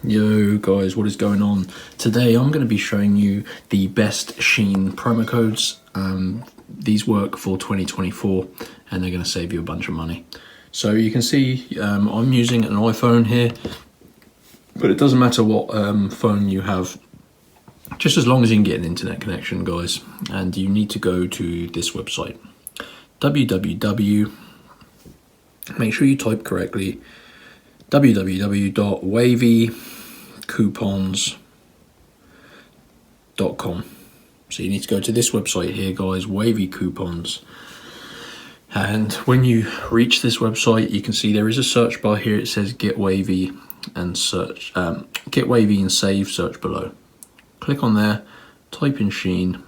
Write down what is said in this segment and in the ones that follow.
Yo guys, what is going on? Today I'm going to be showing you the best Shein promo codes. These work for 2024 and they're going to save you a bunch of money. So you can see I'm using an iPhone here, but it doesn't matter what phone you have, just as long as you can get an internet connection, guys. And you need to go to this website, www, make sure you type correctly, www.wavycoupons.com. So you need to go to this website here, guys, Wavy Coupons. And when you reach this website, you can see there is a search bar here. It says Get Wavy and search, Get Wavy and save, search below. Click on there, type in Shein.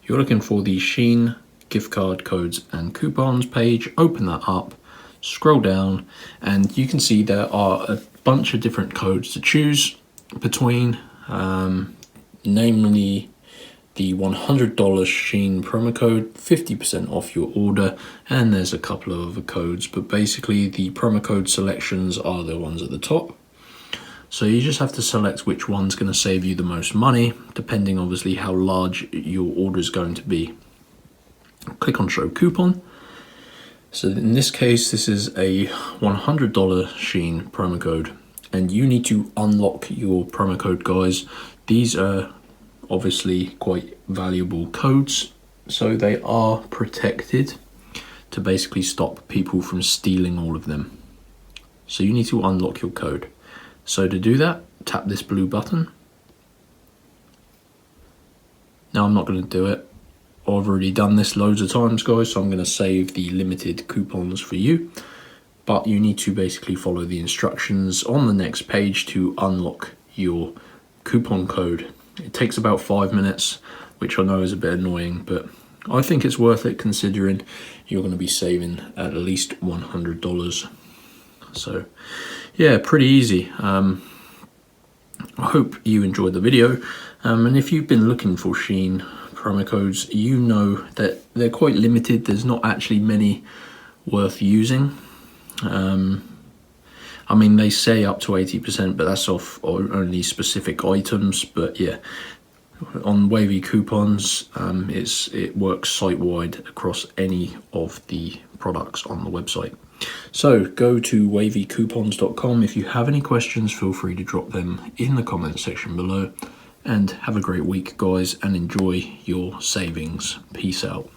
You're looking for the Shein gift card codes and coupons page. Open that up. Scroll down and you can see there are a bunch of different codes to choose between, namely the $100 Shein promo code, 50% off your order, and there's a couple of other codes, but basically the promo code selections are the ones at the top. So you just have to select which one's going to save you the most money, depending obviously how large your order is going to be. Click on show coupon. So in this case, this is a $100 Shein promo code, and you need to unlock your promo code, guys. These are obviously quite valuable codes, so they are protected to basically stop people from stealing all of them. So you need to unlock your code. So to do that, tap this blue button. Now I'm not going to do it. I've already done this loads of times, guys, so I'm going to save the limited coupons for you. But you need to basically follow the instructions on the next page to unlock your coupon code. It takes about 5 minutes, which I know is a bit annoying, but I think it's worth it considering you're going to be saving at least $100. So yeah, pretty easy. I hope you enjoyed the video, and if you've been looking for Shein promo codes, you know that they're quite limited. There's not actually many worth using. I mean, they say up to 80%, but that's off only specific items. But yeah, on Wavy Coupons, it works site-wide across any of the products on the website. So go to wavycoupons.com. If you have any questions, feel free to drop them in the comments section below. And have a great week, guys, and enjoy your savings. Peace out.